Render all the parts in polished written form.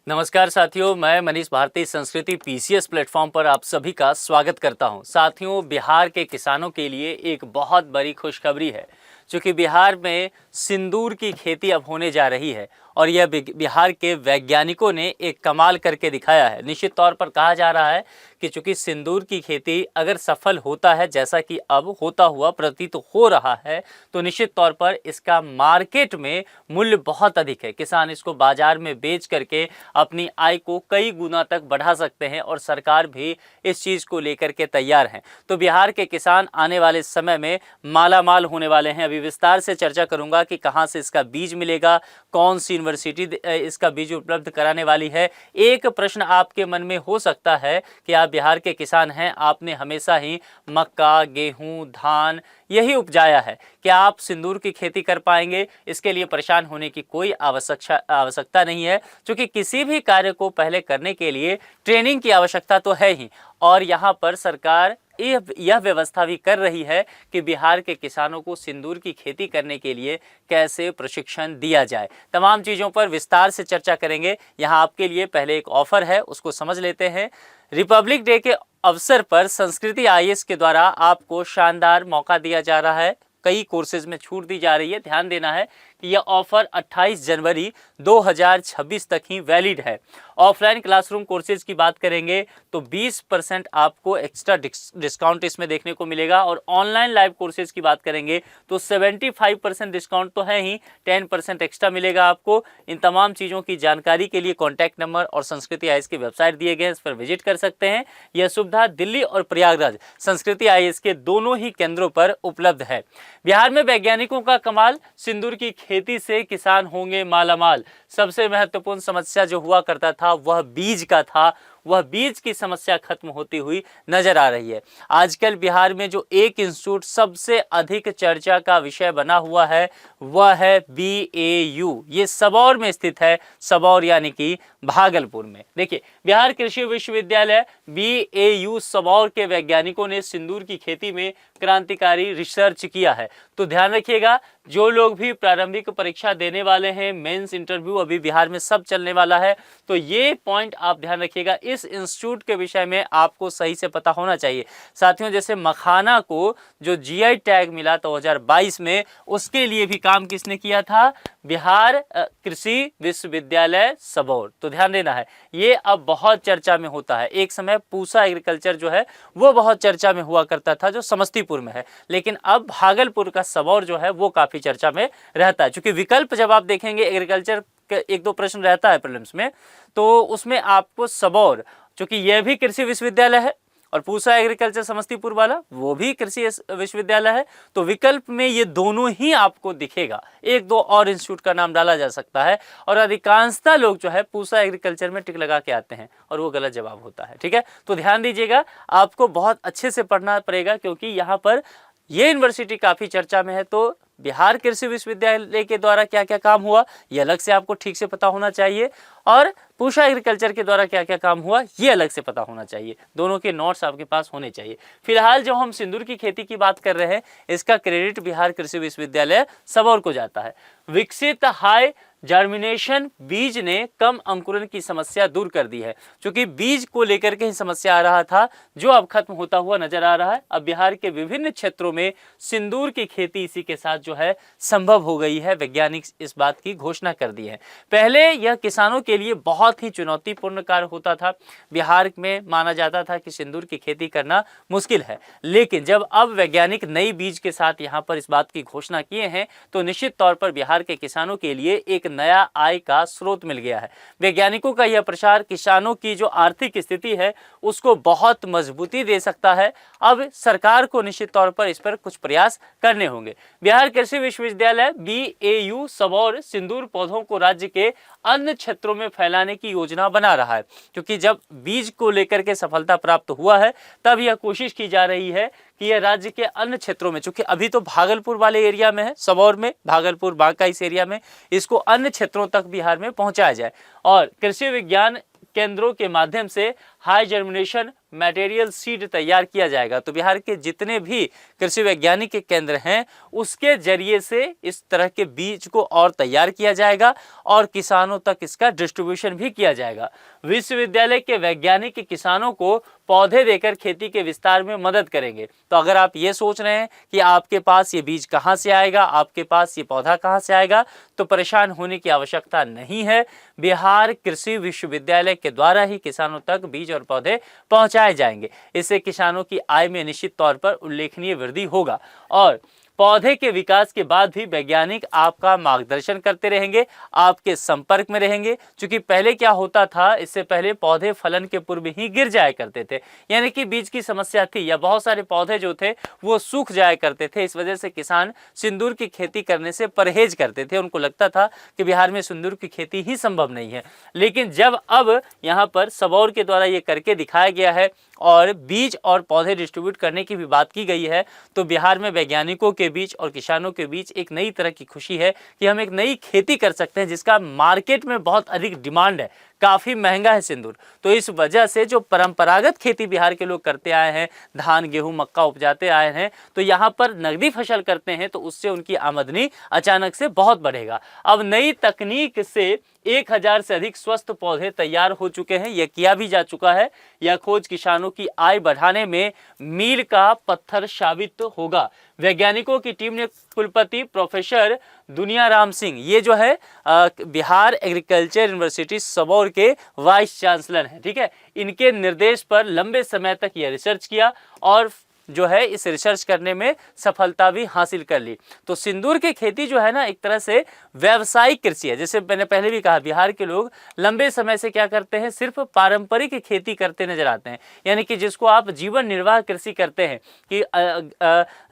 नमस्कार साथियों, मैं मनीष भारती संस्कृति पीसीएस प्लेटफॉर्म पर आप सभी का स्वागत करता हूं। साथियों, बिहार के किसानों के लिए एक बहुत बड़ी खुशखबरी है, क्योंकि बिहार में सिंदूर की खेती अब होने जा रही है और यह बिहार के वैज्ञानिकों ने एक कमाल करके दिखाया है। निश्चित तौर पर कहा जा रहा है कि चूंकि सिंदूर की खेती अगर सफल होता है, जैसा कि अब होता हुआ प्रतीत हो रहा है, तो निश्चित तौर पर इसका मार्केट में मूल्य बहुत अधिक है। किसान इसको बाजार में बेच करके अपनी आय को कई गुना तक बढ़ा सकते हैं और सरकार भी इस चीज़ को लेकर के तैयार है। तो बिहार के किसान आने वाले समय में मालामाल होने वाले हैं। अभी विस्तार से चर्चा करूंगा कि कहां से इसका बीज मिलेगा, कौन सी यूनिवर्सिटी इसका बीज उपलब्ध कराने वाली है। एक प्रश्न आपके मन में हो सकता है कि आप बिहार के किसान हैं, आपने हमेशा ही मक्का, गेहूं, धान यही उपजाया है, क्या आप सिंदूर की खेती कर पाएंगे? इसके लिए परेशान होने की कोई आवश्यकता नहीं है, क्योंकि किसी भी कार्य को पहले करने के लिए ट्रेनिंग की आवश्यकता तो है ही। और यहाँ पर सरकार यह व्यवस्था भी कर रही है कि बिहार के किसानों को सिंदूर की खेती करने के लिए कैसे प्रशिक्षण दिया जाए। तमाम चीज़ों पर विस्तार से चर्चा करेंगे। यहाँ आपके लिए पहले एक ऑफर है, उसको समझ लेते हैं। रिपब्लिक डे के अवसर पर संस्कृति आईएएस के द्वारा आपको शानदार मौका दिया जा रहा है। कई कोर्सेज में छूट दी जा रही है। ध्यान देना है कि यह ऑफर 28 जनवरी 2026 तक ही वैलिड है। ऑफलाइन क्लासरूम कोर्सेज की बात करेंगे तो 20% आपको एक्स्ट्रा डिस्काउंट इसमें देखने को मिलेगा, और ऑनलाइन लाइव कोर्सेज की बात करेंगे तो 75% डिस्काउंट तो है ही, 10% एक्स्ट्रा मिलेगा आपको। इन तमाम चीज़ों की जानकारी के लिए कॉन्टैक्ट नंबर और संस्कृति आईएएस की वेबसाइट दिए गए हैं, इस पर विजिट कर सकते हैं। यह सुविधा दिल्ली और प्रयागराज संस्कृति आईएएस के दोनों ही केंद्रों पर उपलब्ध है। बिहार में वैज्ञानिकों का कमाल, सिंदूर की खेती से किसान होंगे मालामाल। सबसे महत्वपूर्ण समस्या जो हुआ करता था वह बीज का था, वह बीज की समस्या खत्म होती हुई नजर आ रही है। आजकल बिहार में जो एक इंस्टीट्यूट सबसे अधिक चर्चा का विषय बना हुआ है वह है BAU। ये सबौर में स्थित है, सबौर यानी कि भागलपुर में। देखिए, बिहार कृषि विश्वविद्यालय BAU सबौर के वैज्ञानिकों ने सिंदूर की खेती में क्रांतिकारी रिसर्च किया है। तो ध्यान रखिएगा, जो लोग भी प्रारंभिक परीक्षा देने वाले हैं, मेंस इंटरव्यू अभी बिहार में सब चलने वाला है, तो ये पॉइंट आप ध्यान रखिएगा। इस इंस्टीट्यूट के विषय में आपको सही से पता होना चाहिए। साथियों, जैसे मखाना को जो GI टैग मिला 2022 में, उसके लिए भी काम किसने किया था? बिहार कृषि विश्वविद्यालय सबौर। तो ध्यान देना है, ये अब बहुत चर्चा में होता है। एक समय पूसा एग्रीकल्चर जो है वो बहुत चर्चा में हुआ करता था, जो समस्तीपुर में है, लेकिन अब भागलपुर का सबौर जो है वो काफी चर्चा में रहता है। क्योंकि विकल्प जब आप देखेंगे एग्रीकल्चर का एक दो प्रश्न रहता है प्रीलिम्स में, तो उसमें आपको सबौर, चूंकि यह भी कृषि विश्वविद्यालय है और पूसा एग्रीकल्चर समस्तीपुर वाला वो भी कृषि विश्वविद्यालय है, तो विकल्प में ये दोनों ही आपको दिखेगा। एक दो और इंस्टीट्यूट का नाम डाला जा सकता है, और अधिकांशतः लोग जो है पूसा एग्रीकल्चर में टिक लगा के आते हैं और वो गलत जवाब होता है। ठीक है, तो ध्यान दीजिएगा, आपको बहुत अच्छे से पढ़ना पड़ेगा, क्योंकि यहाँ पर ये यूनिवर्सिटी काफ़ी चर्चा में है। तो बिहार कृषि विश्वविद्यालय के द्वारा क्या क्या काम हुआ ये अलग से आपको ठीक से पता होना चाहिए, और पूसा एग्रीकल्चर के द्वारा क्या क्या काम हुआ ये अलग से पता होना चाहिए। दोनों के नोट्स आपके पास होने चाहिए। फिलहाल जो हम सिंदूर की खेती की बात कर रहे हैं, इसका क्रेडिट बिहार कृषि विश्वविद्यालय सबौर को जाता है। विकसित हाई जर्मिनेशन बीज ने कम अंकुरण की समस्या दूर कर दी है, क्योंकि बीज को लेकर के ही समस्या आ रहा था, जो अब खत्म होता हुआ नजर आ रहा है। अब बिहार के विभिन्न क्षेत्रों में सिंदूर की खेती इसी के साथ जो है संभव हो गई है। वैज्ञानिक इस बात की घोषणा कर दी है। पहले यह किसानों के लिए बहुत ही चुनौतीपूर्ण कार्य होता था। बिहार में माना जाता था कि सिंदूर की खेती करना मुश्किल है, लेकिन जब अब वैज्ञानिक नई बीज के साथ यहाँ पर इस बात की घोषणा किए हैं, तो निश्चित तौर पर बिहार के किसानों के लिए एक नया आय का स्रोत मिल गया है। वैज्ञानिकों का यह प्रचार किसानों की जो आर्थिक स्थिति है उसको बहुत मजबूती दे सकता है। अब सरकार को निश्चित तौर पर इस पर कुछ प्रयास करने होंगे। बिहार कृषि विश्वविद्यालय BAU सबौर सिंदूर पौधों को राज्य के अन्य क्षेत्रों में फैलाने की योजना बना रहा है, क्योंकि जब बीज को लेकर के सफलता प्राप्त हुआ है, तब यह कोशिश की जा रही है कि यह राज्य के अन्य क्षेत्रों में, चूंकि अभी तो भागलपुर वाले एरिया में है, सबौर में, भागलपुर बांका इस एरिया में, इसको अन्य क्षेत्रों तक बिहार में पहुंचाया जाए और कृषि विज्ञान केंद्रों के माध्यम से हाई जर्मिनेशन मटेरियल सीड तैयार किया जाएगा। तो बिहार के जितने भी कृषि वैज्ञानिक केंद्र हैं उसके जरिए से इस तरह के बीज को और तैयार किया जाएगा और किसानों तक इसका डिस्ट्रीब्यूशन भी किया जाएगा। विश्वविद्यालय के वैज्ञानिक किसानों को पौधे देकर खेती के विस्तार में मदद करेंगे। तो अगर आप ये सोच रहे हैं कि आपके पास ये बीज कहाँ से आएगा, आपके पास ये पौधा कहाँ से आएगा, तो परेशान होने की आवश्यकता नहीं है। बिहार कृषि विश्वविद्यालय के द्वारा ही किसानों तक बीज और पौधे पहुंचाए जाएंगे। इससे किसानों की आय में निश्चित तौर पर उल्लेखनीय वृद्धि होगा और पौधे के विकास के बाद भी वैज्ञानिक आपका मार्गदर्शन करते रहेंगे, आपके संपर्क में रहेंगे। क्योंकि पहले क्या होता था, इससे पहले पौधे फलन के पूर्व ही गिर जाया करते थे, यानी कि बीज की समस्या थी या बहुत सारे पौधे जो थे वो सूख जाया करते थे। इस वजह से किसान सिंदूर की खेती करने से परहेज करते थे। उनको लगता था कि बिहार में सिंदूर की खेती ही संभव नहीं है। लेकिन जब अब यहाँ पर सबौर के द्वारा ये करके दिखाया गया है और बीज और पौधे डिस्ट्रीब्यूट करने की भी बात की गई है, तो बिहार में वैज्ञानिकों के बीच और किसानों के बीच एक नई तरह की खुशी है कि हम एक नई खेती कर सकते हैं जिसका मार्केट में बहुत अधिक डिमांड है। काफ़ी महंगा है सिंदूर। तो इस वजह से जो परंपरागत खेती बिहार के लोग करते आए हैं, धान गेहूं मक्का उपजाते आए हैं, तो यहाँ पर नकदी फसल करते हैं तो उससे उनकी आमदनी अचानक से बहुत बढ़ेगा। अब नई तकनीक से 1000 से अधिक स्वस्थ पौधे तैयार हो चुके हैं, यह किया भी जा चुका है। यह खोज किसानों की आय बढ़ाने में मील का पत्थर साबित होगा। वैज्ञानिकों की टीम ने कुलपति प्रोफेसर दुनियाराम सिंह, ये जो है बिहार एग्रीकल्चर यूनिवर्सिटी सबौर के वाइस चांसलर हैं, ठीक है, इनके निर्देश पर लंबे समय तक यह रिसर्च किया और जो है इस रिसर्च करने में सफलता भी हासिल कर ली। तो सिंदूर की खेती जो है ना, एक तरह से व्यावसायिक कृषि है। जैसे मैंने पहले भी कहा, बिहार के लोग लंबे समय से क्या करते हैं, सिर्फ पारंपरिक खेती करते नजर आते हैं, यानी कि जिसको आप जीवन निर्वाह कृषि कहते हैं कि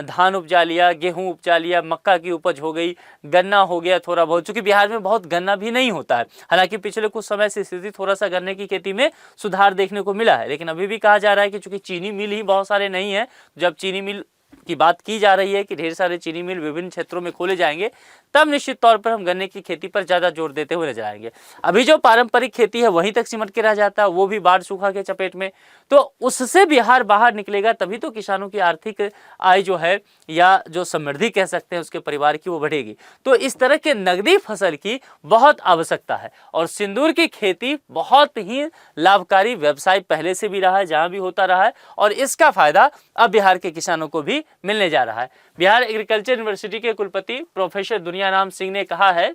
धान उपजा लिया, गेहूं उपजा लिया, मक्का की उपज हो गई, गन्ना हो गया थोड़ा बहुत। चूंकि बिहार में बहुत गन्ना भी नहीं होता है, हालांकि पिछले कुछ समय से स्थिति थोड़ा सा गन्ने की खेती में सुधार देखने को मिला है, लेकिन अभी भी कहा जा रहा है कि चूंकि चीनी मिल ही बहुत सारे नहीं है, जब चीनी मिल की बात की जा रही है कि ढेर सारे चीनी मिल विभिन्न क्षेत्रों में खोले जाएंगे, तब निश्चित तौर पर हम गन्ने की खेती पर ज़्यादा जोर देते हुए नजर आएंगे। अभी जो पारंपरिक खेती है वहीं तक सिमट के रह जाता है, वो भी बाढ़ सूखा के चपेट में। तो उससे बिहार बाहर निकलेगा, तभी तो किसानों की आर्थिक आय जो है या जो समृद्धि कह सकते हैं उसके परिवार की, वो बढ़ेगी। तो इस तरह के नगदी फसल की बहुत आवश्यकता है और सिंदूर की खेती बहुत ही लाभकारी व्यवसाय पहले से भी रहा है, जहाँ भी होता रहा है, और इसका फायदा अब बिहार के किसानों को भी मिलने जा रहा है। बिहार एग्रीकल्चर यूनिवर्सिटी के कुलपति प्रोफेसर दुनियाराम सिंह ने कहा है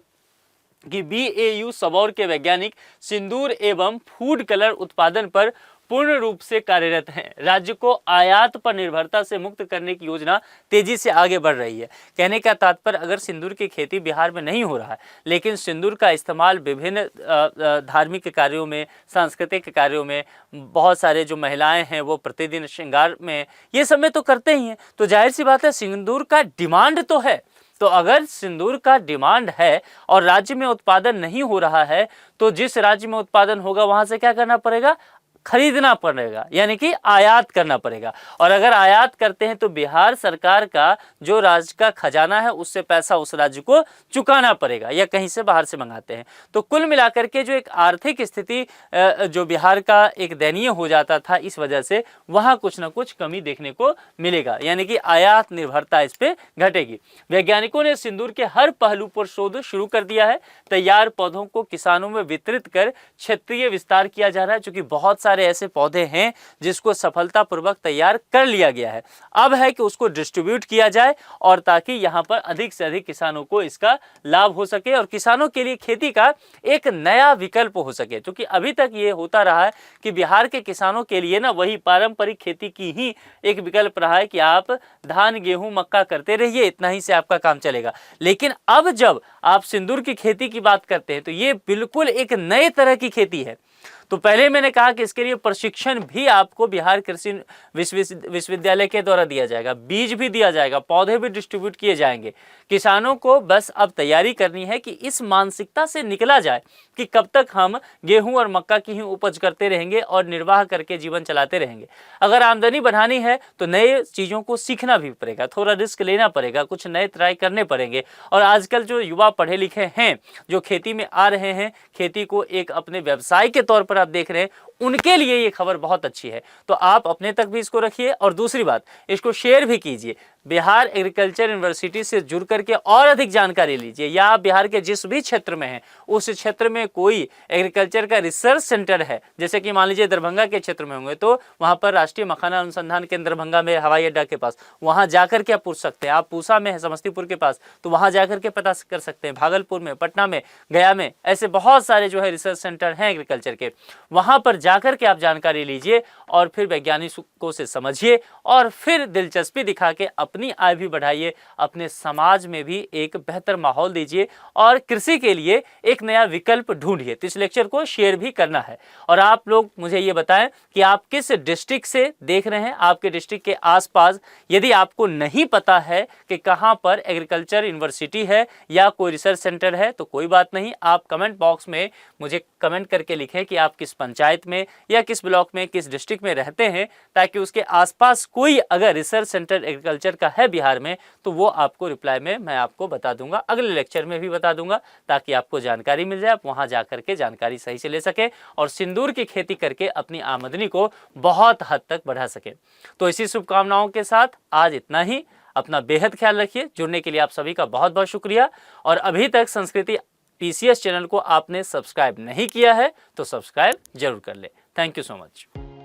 कि BAU सबौर के वैज्ञानिक सिंदूर एवं फूड कलर उत्पादन पर पूर्ण रूप से कार्यरत हैं। राज्य को आयात पर निर्भरता से मुक्त करने की योजना तेजी से आगे बढ़ रही है। कहने का तात्पर्य, अगर सिंदूर की खेती बिहार में नहीं हो रहा है, लेकिन सिंदूर का इस्तेमाल विभिन्न धार्मिक कार्यों में, सांस्कृतिक कार्यों में, बहुत सारे जो महिलाएं हैं वो प्रतिदिन श्रृंगार में, ये सब में तो करते ही हैं, तो जाहिर सी बात है सिंदूर का डिमांड तो है। तो अगर सिंदूर का डिमांड है और राज्य में उत्पादन नहीं हो रहा है, तो जिस राज्य में उत्पादन होगा वहां से क्या करना पड़ेगा, खरीदना पड़ेगा, यानी कि आयात करना पड़ेगा। और अगर आयात करते हैं तो बिहार सरकार का जो राज्य का खजाना है उससे पैसा उस राज्य को चुकाना पड़ेगा, या कहीं से बाहर से मंगाते हैं। तो कुल मिलाकर के जो एक आर्थिक स्थिति जो बिहार का एक दयनीय हो जाता था, इस वजह से वहाँ कुछ ना कुछ कमी देखने को मिलेगा, यानी कि आयात निर्भरता इस पे घटेगी। वैज्ञानिकों ने सिंदूर के हर पहलू पर शोध शुरू कर दिया है। तैयार पौधों को किसानों में वितरित कर क्षेत्रीय विस्तार किया जा रहा है, क्योंकि बहुत सारे ऐसे पौधे हैं जिसको सफलतापूर्वक तैयार कर लिया गया है। अब है कि उसको डिस्ट्रीब्यूट किया जाए और ताकि यहां पर अधिक से अधिक किसानों को इसका लाभ हो सके और किसानों के लिए खेती का एक नया विकल्प हो सके। क्योंकि अभी तक ये होता रहा है कि बिहार के किसानों के लिए ना वही पारंपरिक खेती की ही एक विकल्प रहा है कि आप धान गेहूं मक्का करते रहिए, इतना ही से आपका काम चलेगा। लेकिन अब जब आप सिंदूर की खेती की बात करते हैं तो ये बिल्कुल एक नए तरह की खेती है। तो पहले मैंने कहा कि इसके लिए प्रशिक्षण भी आपको बिहार कृषि विश्वविद्यालय के द्वारा दिया जाएगा, बीज भी दिया जाएगा, पौधे भी डिस्ट्रीब्यूट किए जाएंगे। किसानों को बस अब तैयारी करनी है कि इस मानसिकता से निकला जाए कि कब तक हम गेहूं और मक्का की ही उपज करते रहेंगे और निर्वाह करके जीवन चलाते रहेंगे। अगर आमदनी बढ़ानी है तो नए चीज़ों को सीखना भी पड़ेगा, थोड़ा रिस्क लेना पड़ेगा, कुछ नए ट्राई करने पड़ेंगे। और आजकल जो युवा पढ़े लिखे हैं जो खेती में आ रहे हैं, खेती को एक अपने व्यवसाय के तौर पर आप देख रहे हैं, उनके लिए ये खबर बहुत अच्छी है। तो आप अपने तक भी इसको रखिए और दूसरी बात, इसको शेयर भी कीजिए। बिहार एग्रीकल्चर यूनिवर्सिटी से जुड़ करके और अधिक जानकारी लीजिए, या आप बिहार के जिस भी क्षेत्र में हैं उस क्षेत्र में कोई एग्रीकल्चर का रिसर्च सेंटर है, जैसे कि मान लीजिए दरभंगा के क्षेत्र में होंगे तो वहां पर राष्ट्रीय मखाना अनुसंधान केंद्र दरभंगा में हवाई अड्डा के पास, वहां जाकर के आप पूछ सकते हैं। आप पूसा में है समस्तीपुर के पास, तो वहां जाकर के पता कर सकते हैं। भागलपुर में, पटना में, गया में, ऐसे बहुत सारे जो है रिसर्च सेंटर हैं एग्रीकल्चर के, वहां पर जाकर के आप जानकारी लीजिए और फिर वैज्ञानिकों से समझिए और फिर दिलचस्पी दिखा के अपनी आय भी बढ़ाइए, अपने समाज में भी एक बेहतर माहौल दीजिए और कृषि के लिए एक नया विकल्प ढूंढिए। तो इस लेक्चर को शेयर भी करना है। और आप लोग मुझे ये बताएं कि आप किस डिस्ट्रिक्ट से देख रहे हैं, आपके डिस्ट्रिक्ट के आसपास यदि आपको नहीं पता है कि कहां पर एग्रीकल्चर यूनिवर्सिटी है या कोई रिसर्च सेंटर है तो कोई बात नहीं, आप कमेंट बॉक्स में मुझे कमेंट करके लिखें कि आप किस पंचायत में या किस ब्लॉक में, किस डिस्ट्रिक्ट में रहते हैं, ताकि उसके आसपास कोई अगर रिसर्च सेंटर एग्रीकल्चर का है बिहार में तो वो आपको रिप्लाई में मैं आपको बता दूंगा, अगले लेक्चर में भी बता दूंगा, ताकि आपको जानकारी मिल जाए, आप वहां जाकर के जानकारी सही से ले सके और सिंदूर की खेती करके अपनी आमदनी को बहुत हद तक बढ़ा सके। तो इसी शुभकामनाओं के साथ आज इतना ही। अपना बेहद ख्याल रखिए। जुड़ने के लिए आप सभी का बहुत बहुत शुक्रिया। और अभी तक संस्कृति पीसीएस चैनल को आपने सब्सक्राइब नहीं किया है तो सब्सक्राइब जरूर कर ले। Thank you so much.